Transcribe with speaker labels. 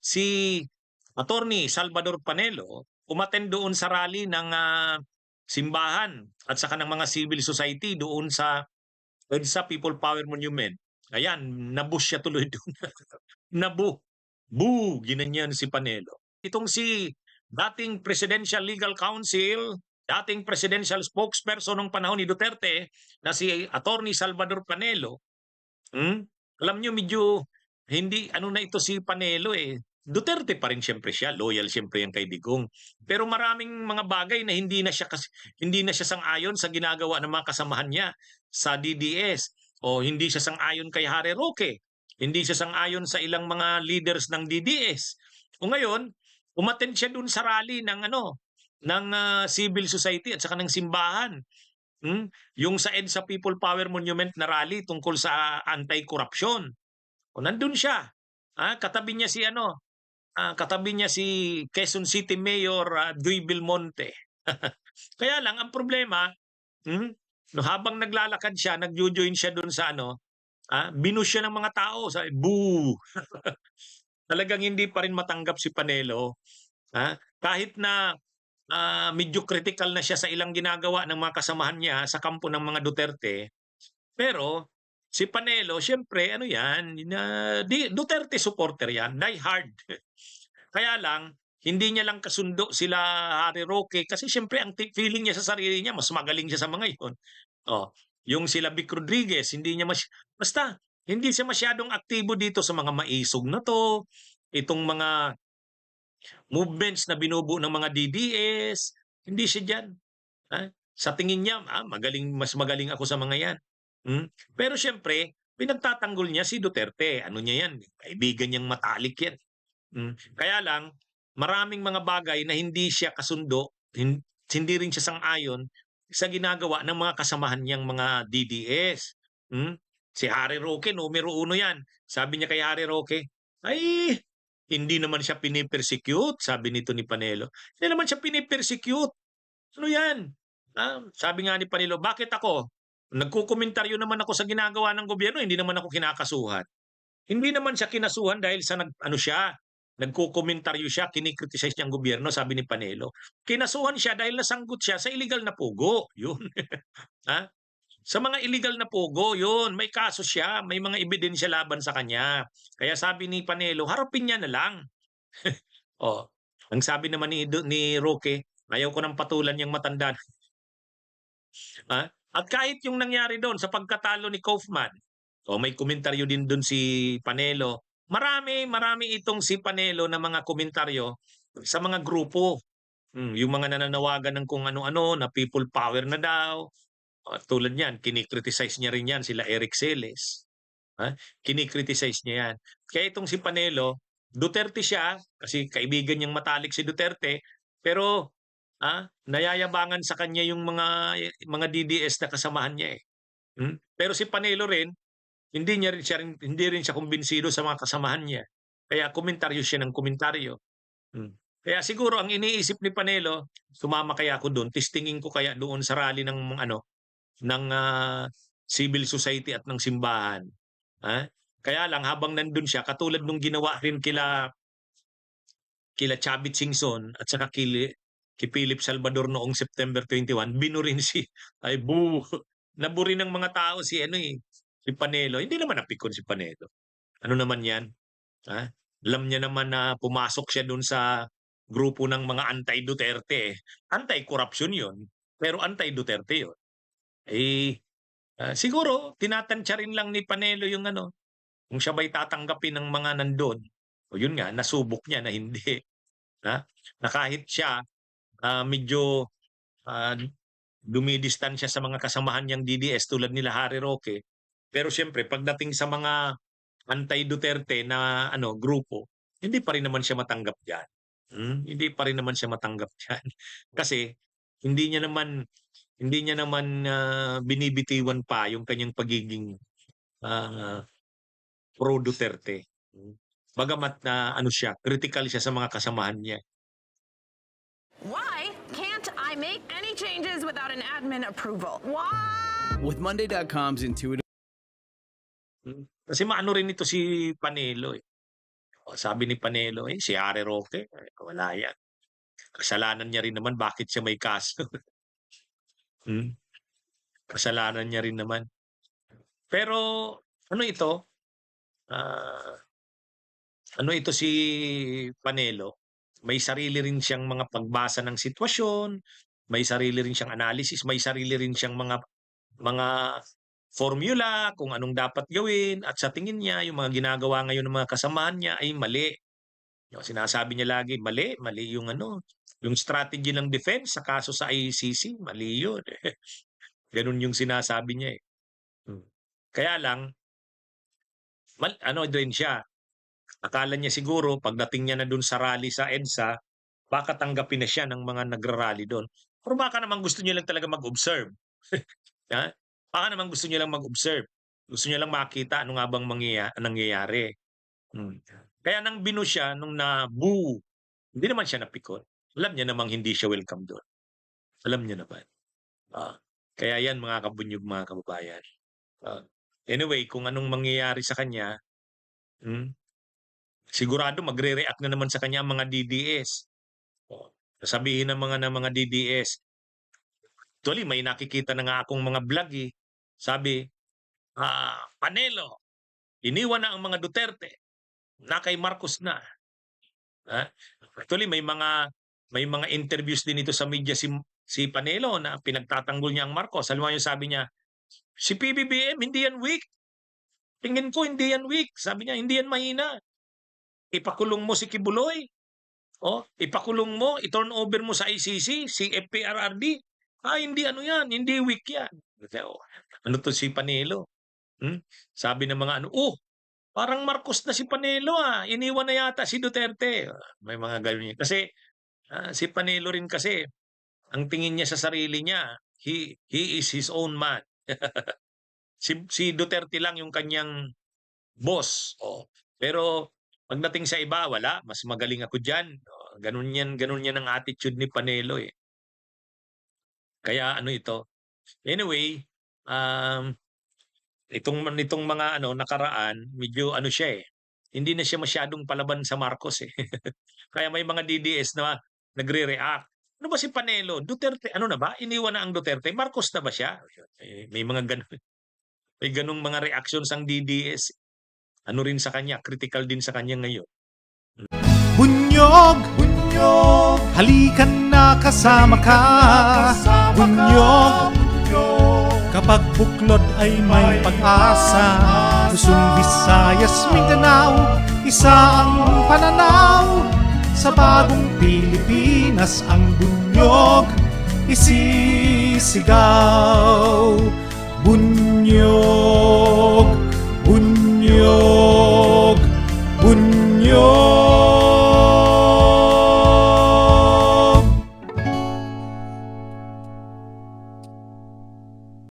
Speaker 1: Si Attorney Salvador Panelo umattend doon sa rally ng simbahan at saka ng mga civil society doon sa EDSA People Power Monument. Ayan, nabush siya tuloy doon. Nabu. Boo! Ginanyan si Panelo. Itong si dating Presidential Legal Counsel, dating presidential spokesperson ng panahon ni Duterte na si Attorney Salvador Panelo. Alam nyo, medyo hindi, ano na ito si Panelo eh. Duterte pa rin siyempre siya, loyal siyempre yan kay Digong. Pero maraming mga bagay na hindi na siya sang-ayon sa ginagawa ng mga kasamahan niya sa DDS o hindi siya sang-ayon kay Harry Roque. Hindi siya sang-ayon sa ilang mga leaders ng DDS. O ngayon, umattend siya dun sa rally ng ng civil society at saka ng simbahan. Yung sa EDSA People Power Monument na rally tungkol sa anti-corruption. O nandun siya. Katabi niya si Quezon City Mayor Duy Belmonte. Kaya lang ang problema, no, habang naglalakad siya, nagjo-join siya doon sa binus siya ng mga tao, sabi, boo. Talagang hindi pa rin matanggap si Panelo. Kahit na medyo critical na siya sa ilang ginagawa ng mga kasamahan niya sa kampo ng mga Duterte. Pero si Panelo, siyempre, Duterte supporter yan, die hard. Kaya lang, hindi niya lang kasundo sila Harry Roque kasi siyempre ang feeling niya sa sarili niya, mas magaling siya sa mga yun. Yung sila Vic Rodriguez, basta, hindi siya masyadong aktibo dito sa mga maisog na to, itong mga movements na binubuo ng mga DDS, hindi siya dyan. Sa tingin niya, mas magaling ako sa mga yan. Pero siyempre, pinagtatanggol niya si Duterte. Ano niya yan? Kaibigan niyang matalik yan. Kaya lang, maraming mga bagay na hindi siya kasundo, hindi rin siya sang-ayon sa ginagawa ng mga kasamahan niyang mga DDS. Si Harry Roque, numero 1 yan. Sabi niya kay Harry Roque, ay, hindi naman siya pinipersecute, sabi nito ni Panelo. Hindi naman siya pinipersecute. Ano yan? Sabi nga ni Panelo, bakit ako? Nagkukomentaryo naman ako sa ginagawa ng gobyerno, hindi naman ako kinakasuhan. Hindi naman siya kinasuhan dahil sa nagkukomentaryo siya, kinikriticize niya ang gobyerno, sabi ni Panelo. Kinasuhan siya dahil nasanggot siya sa illegal na pugo. Yun. Sa mga illegal na pugo, yun, may kaso siya, may mga ebidensya laban sa kanya. Kaya sabi ni Panelo, harapin niya na lang. Ang sabi naman ni Roque, ayaw ko nang patulan yung matanda. At kahit yung nangyari doon sa pagkatalo ni Kaufman, may komentaryo din doon si Panelo. Marami itong si Panelo na mga komentaryo sa mga grupo. Yung mga nananawagan ng kung ano-ano na people power na daw. Tulad niyan, kinikriticize niya rin yan sila Eric Celes. Kinikriticize niya yan. Kaya itong si Panelo, Duterte siya, kasi kaibigan niyang matalik si Duterte, pero nayayabangan sa kanya yung mga DDS na kasamahan niya eh. Pero si Panelo rin, hindi rin siya kumbinsido sa mga kasamahan niya. Kaya komentaryo siya ng komentaryo. Kaya siguro ang iniisip ni Panelo, sumama kaya ako doon, testingin ko kaya doon sa rally ng civil society at ng simbahan. Kaya lang habang nandun siya, katulad nung ginawa rin kila Chavit Singson at saka kay Philip Salvador noong September 21, binurin naburi ng mga tao si Panelo. Hindi naman napikon si Panelo. Ano naman yan? Alam niya naman na pumasok siya dun sa grupo ng mga anti-Duterte. Anti-corruption yun, pero anti-Duterte yun. Siguro, tinatansya rin lang ni Panelo yung kung siya ba'y tatanggapin ng mga nandun. O yun nga, nasubok niya na hindi. Na kahit siya, medyo dumidistansya sa mga kasamahan niyang DDS tulad nila Harry Roque. Pero siyempre, pagdating sa mga anti-Duterte na grupo, hindi pa rin naman siya matanggap diyan. Hindi pa rin naman siya matanggap diyan. Kasi hindi niya naman binibitiwan pa yung kanyang pagiging pro-Duterte. Bagamat na siya, critical siya sa mga kasamahan niya.
Speaker 2: Why can't I make any changes without an admin approval? Why?
Speaker 3: With Monday.com's intuitive.
Speaker 1: Kasi maano rin ito si Panelo eh. Sabi ni Panelo, si Harry Roque, wala yan. Kasalanan niya rin naman bakit siya may kaso. Hmm, kasalanan niya rin naman. Pero ano ito, ah, ano ito si Panelo, may sarili rin siyang mga pagbasa ng sitwasyon, may sarili rin siyang analysis, may sarili rin siyang mga formula kung anong dapat gawin at sa tingin niya yung mga ginagawa ngayon ng mga kasamahan niya ay mali. Yung sinasabi niya lagi, mali, mali yung yung strategy ng defense sa kaso sa ICC, mali yun. Ganun yung sinasabi niya eh. Kaya lang, ano din siya, akala niya siguro pagdating niya na dun sa rally sa EDSA, baka tanggapin na siya ng mga nagra-rally doon. Pero baka naman gusto niya lang talaga mag-observe. Ha? Baka naman gusto niya lang mag-observe. Gusto niya lang makita ano nga bang nangyayari. Kaya nang binu siya, nung na-boo, hindi naman siya napikon. Alam niya namang hindi siya welcome doon. Alam niya naman. Kaya yan mga kabunyog, mga kababayan. Anyway, kung anong mangyayari sa kanya, sigurado magre-react na naman sa kanya ang mga DDS. Sasabihin ng mga DDS. Actually, may nakikita na nga akong mga vlog eh. Sabi, Panelo, iniwan na ang mga Duterte. Na kay Marcos na. Actually, may mga interviews din ito sa media si Panelo na pinagtatanggol niya ang Marcos. Alam mo yung sabi niya, si PBBM hindi yan weak. Tingin ko hindi yan weak. Sabi niya, hindi yan mahina. Ipakulong mo si Kibuloy. Ipakulong mo, i-turn over mo sa ICC, si FPRRD. Hindi yan, hindi weak yan. Ano to si Panelo? Sabi ng mga parang Marcos na si Panelo iniwan na yata si Duterte. May mga ganyan. Kasi si Panelo rin kasi, ang tingin niya sa sarili niya, he is his own man. Si Duterte lang yung kanyang boss. Pero pagdating sa iba, wala. Mas magaling ako dyan. Ganun yan ang attitude ni Panelo eh. Kaya ito. Anyway, itong mga nakaraan, medyo siya eh. Hindi na siya masyadong palaban sa Marcos eh. Kaya may mga DDS na nagre-react. Ano ba si Panelo? Duterte, na ba? Iniwan na ang Duterte? Marcos na ba siya? May mga ganun. May ganung mga reactions ang DDS. Ano rin sa kanya, critical din sa kanya ngayon.
Speaker 3: Bunyog, bunyog, halikan na kasama ka. Bunyog, kapag buklod ay may pag-asa. Luzon, Visayas, Mindanao, isa ang pananaw. Sa bagong Pilipinas ang bunyog isisigaw. Bunyog.